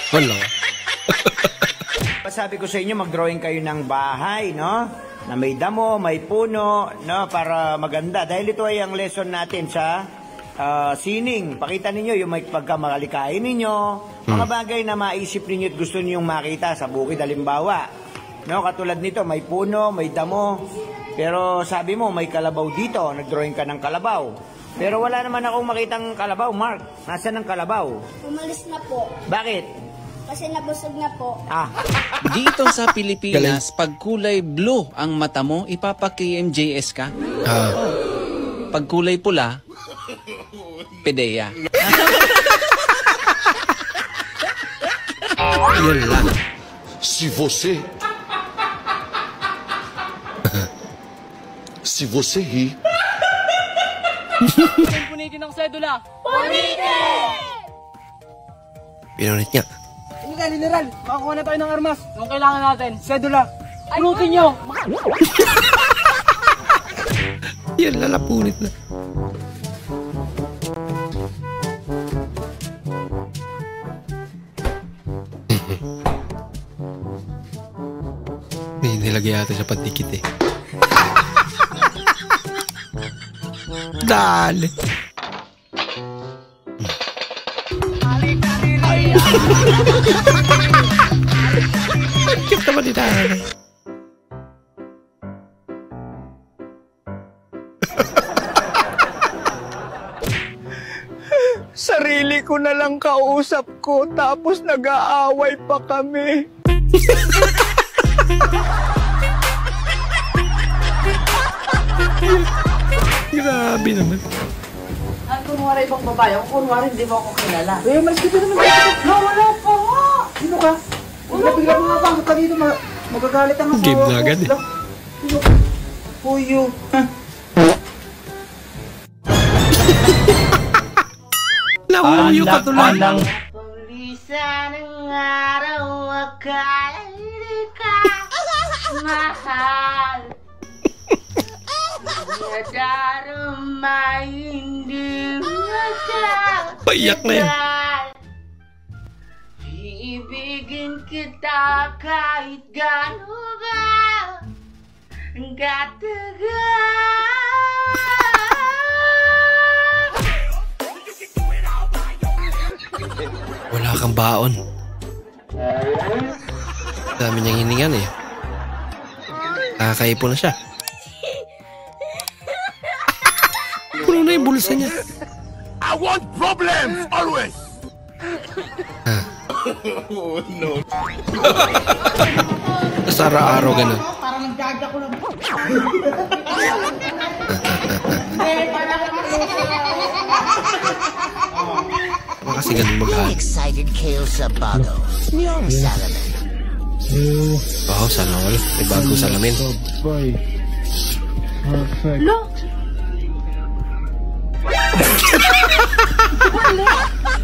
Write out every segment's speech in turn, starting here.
Wala. Sabi ko sa inyo, mag-drawing kayo ng bahay, no? Na may damo, may puno, no? Para maganda. Dahil ito ay ang lesson natin sa sining. Pakita ninyo yung may pagkamalikain ninyo. Mga bagay na maisip ninyo at gusto ninyong makita sa bukid, halimbawa. No? Katulad nito, may puno, may damo. Pero sabi mo, may kalabaw dito. Nag-drawing ka ng kalabaw. Pero wala naman akong makitang kalabaw, Mark. Nasaan ang kalabaw? Umalis na po. Bakit? Kasi nabusog na po. Dito sa Pilipinas, pag kulay blue ang mata mo, ipapa-KMJS ka. Pag kulay pula, PDEA. Yan lang. Se você rir. Punitin ang sedula. Punitin! Pinunit niya. General, makakuha na tayo ng armas. Ang kailangan natin, sedula. Punutin nyo! Yan, lalapunit na. May nilagay yata sa pandikit eh. Dali. Cute naman ni nanay. Sarili ko na lang kausap ko, tapos nag-aaway pa kami. Grabe naman. Ang kunwari ibang babae, ang kunwari hindi mo ako kilala. Eh, mas kita naman dito. No, wala pa nga. Sino ka? Bigla mo nga pasok ka dito, magagalit ang asawa ko. Game na agad eh. Puyo. Nahuyo ka tuloy. Pulisan ng araw, akala hindi ka mahal. Nadarama hindi magkakasal. Paiyak na yan. Iibigin kita kahit gano'n ba ang katagal. Wala kang baon. Dami niyang hiningan eh. Nakakaipon na siya. Puno na yung bulsa niya. I want problems always. Oh no. Tapos araw-araw ganun. Parang nagjaja ko lang. Kasi ganun mag-hal. Excited kayo sa bago. Yung salamin. Wow, sana all. May bago salamin. Perfect.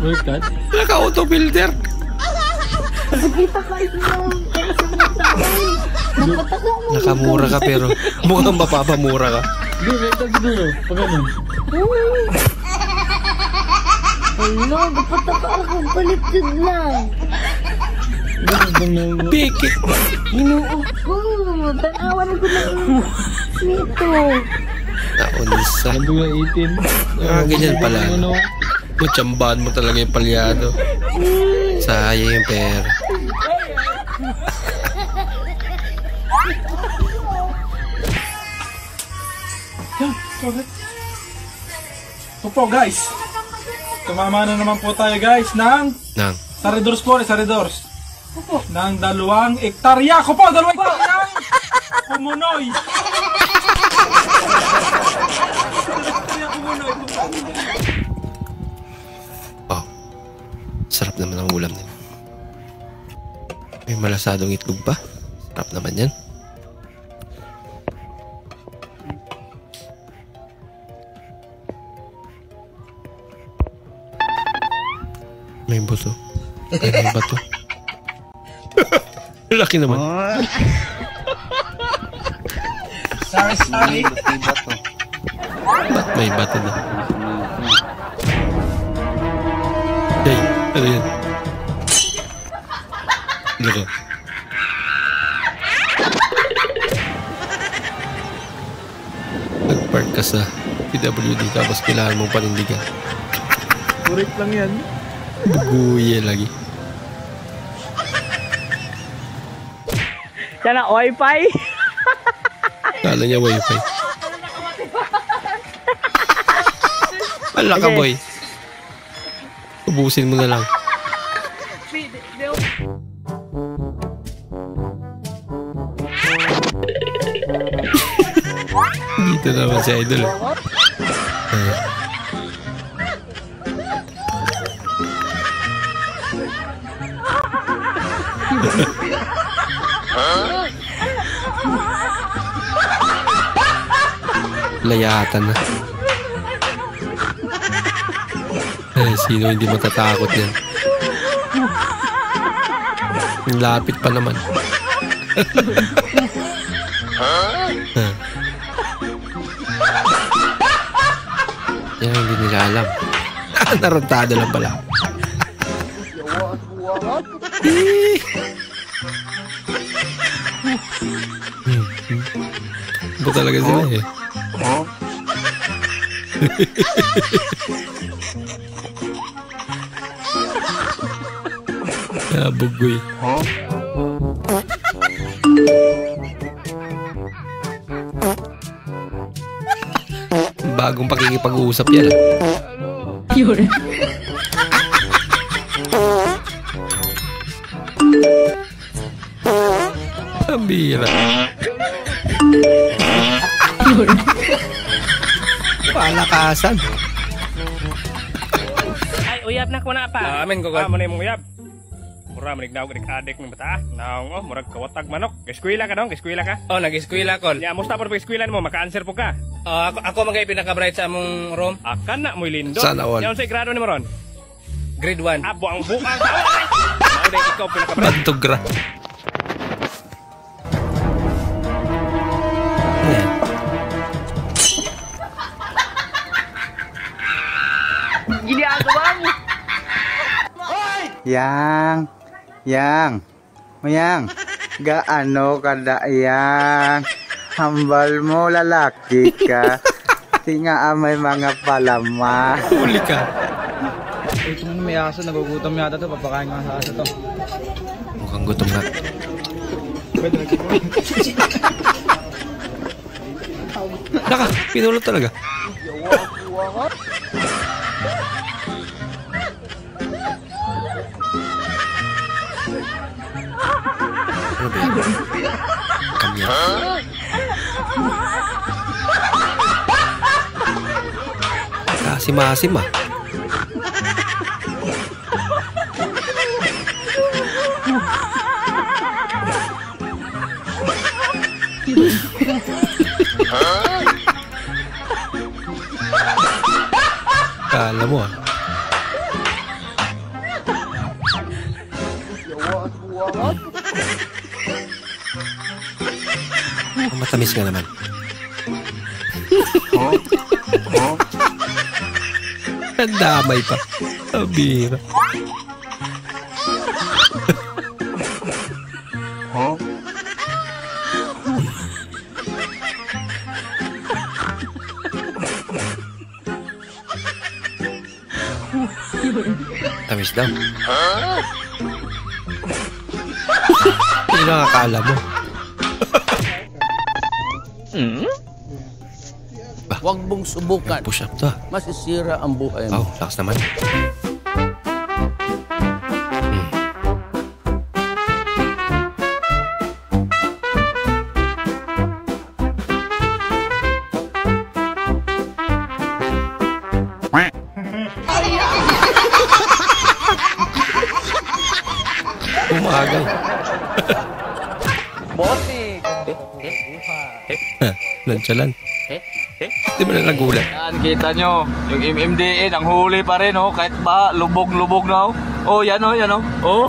Work that? Naka-auto-builder. Nakamura ka pero mukhang mapapamura ka. Hindi, wait that siguro. Pag ganun. Ano, dapat ako baliktad lang. Pikit. Inuo ko. Tanawan ko lang nito. Naunisa. Nandun yung 18. Ganyan pala. Mutsambahan mo talaga yung palyado. Sayang yung pera. So po guys, tumama na naman po tayo guys ng Saridors po, Saridors ng 2 hektarya ko po, 2 hektarya ng Kumunoy. Oh, sarap naman ang ulam nila. May malasadong itlog pa. Sarap naman yan. May buto. Ay, may bato. Laki naman. Sorry. Ba't may bato na? Hey, ano yan? Loko. Nag-park ka sa PWD tapos kailangan mong panindigan. Correct lang yan. Buguye lagi. Yan ang wifi. Kala niya wifi. Wala ka, boy. Ubusin mo na lang. Dito naman si Idol. Layatan na. Sino hindi matatakot yan? Lapit pa naman. Yan hindi nila alam. Narantado lang pala. Ito talaga sila eh. Bugoy. Bagong pakikipag-uusap yan. Yun. Ang bira. Yun. Palakasan. Ay, uyab na ko na pa. Amin ko ko. Muna yung uyab. Mura manig daw adik ng bata. Naong murag kawatag manok. Eskwela ka dong, eskwela ka. Oh, nag-eskwela ko. Ya, musta por eskwela mo, maka-answer po ka. Ako magay pinaka-bright sa among room. Akan na mo lindo. Sana all. Yan sa grado ni mo ron. Grade 1. Abo ang buang ka. Mao dai ikaw pinaka-bright. Bantugra. Ginagawa mo. Mayang, gaano kada yang, hambal mo lalaki ka, tinga may mga palama. Huli ka. Ito nga may aso, nagugutom yata to, papakain nga sa aso to. Mukhang gutom na. Naka, pinulot talaga. Kamya. Asim-asim ah. Kala mo ah. Matamis nga naman. Ang damay pa. Abira. Tamis daw. Hindi nakakala mo. Huwag mong subukan. Push up to ah. Masisira ang buhay mo. Oh, lakas naman. Umagay. Bossing! Nantsalan. Di ba na nagulat? Yan, kita nyo, yung MMDA, ang huli pa rin, oh, kahit ba, lubog-lubog na, oh. Oh, yan o, yan o. Oh.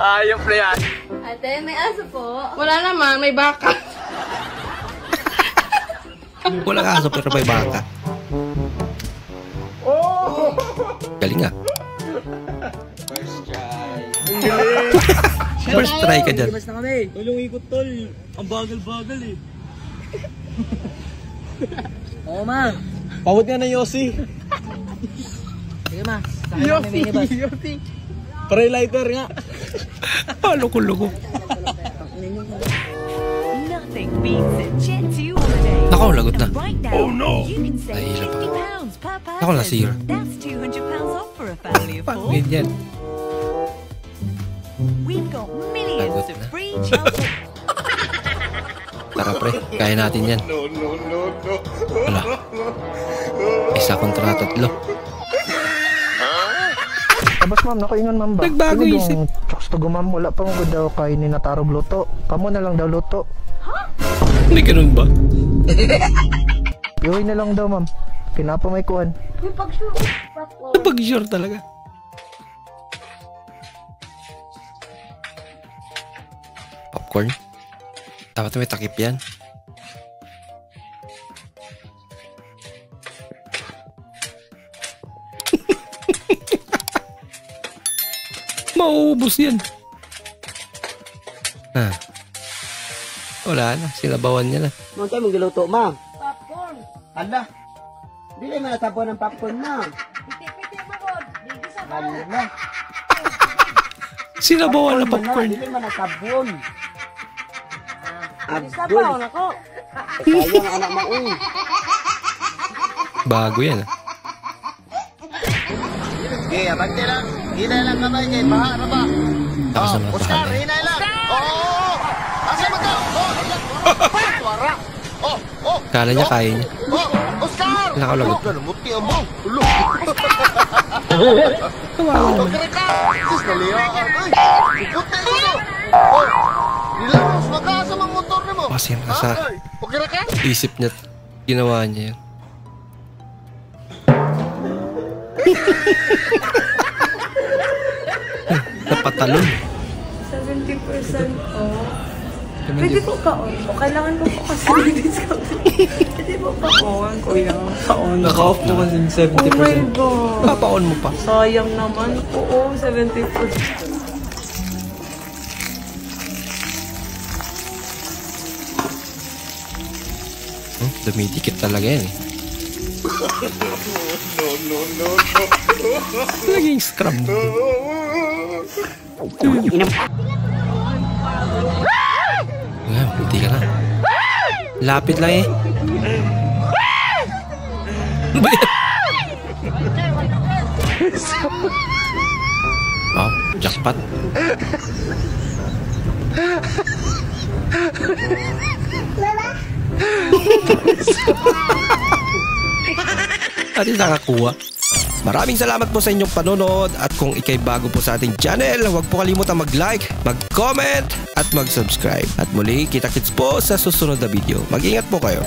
Ayop na yan. Ate, may aso po. Wala naman, may baka. Walang aso pero may baka. Oh! Galing nga. First try ka dyan. Libas na kami. Tulong ikot tol. Ang bagal-bagal eh. Oo ma. Pawot nga na Yossi. Sige ma. Yossi. Pare lighter nga. Loko-loko. Nothing beats a Jet 2 holiday. Nako, lagot na. Right now, Oh no. you can save Nahihila pa. £50 per person. Ako nasira. That's £200 off for a family of Paano 4. yan? We've got millions Lagot of na. free childhood. Tara pre, kaya natin yan. Wala. Isa kontra tatlo. Tapos ma'am, nakaingon ma'am ba? Nagbago isip. Choks to go ma'am, wala pa mo daw kain ni natarog luto. Kamo na lang daw luto. Hindi ganun ba? Iuwi na lang daw ma'am. Kinapa may kuhan. Pag-sure talaga. Popcorn? Dapat may takip yan. Mauubos yan. Ah. Wala na. Sinabawan niya na. Mga tayo mong giluto ma. Popcorn. Ala. Hindi naman natapon ng popcorn ma. Piti-piti mo ko. Bigi sa ba? Ano na. Sinabawan na popcorn. Hindi naman natapon. Isa pa ako nako. Sayang anak mo. Bago yan ah. Okay, abante lang. Hinay lang kamay kay baha na ba? Tapos naman Oscar, pahala. hinay lang. Oo. Asa mo to? Wara. Oh. Kala niya kaya niya. Oscar. Nakalagot. Muti ang mo. Ulo. Kawawa naman. Sus, naliyaan. Ay, puti ko to. Oh, nilamos. Magkasa mang motor na mo. Pasir na sa Okay na ka? isip niya. Ginawa niya yan. Napatalon. 70% off. Pwede po pa-on po. Kailangan ko po kasi discount. Pwede po pa-on, kuya. Pa-on. Naka-off mo kasi 70%. Oh my God. Papaon mo pa. Sayang naman. Oo, 70%. Dumidikit talaga yan eh. No. Naging scrum. Ngayon, hindi ka na. Lapit lang eh. Ano ba yan? Oh, jackpot. Atin nakakuha. Maraming salamat po sa inyong panonood at kung ikay bago po sa ating channel, huwag po kalimutan mag-like, mag-comment at mag-subscribe. At muli, kita-kits po sa susunod na video. Mag-ingat po kayo.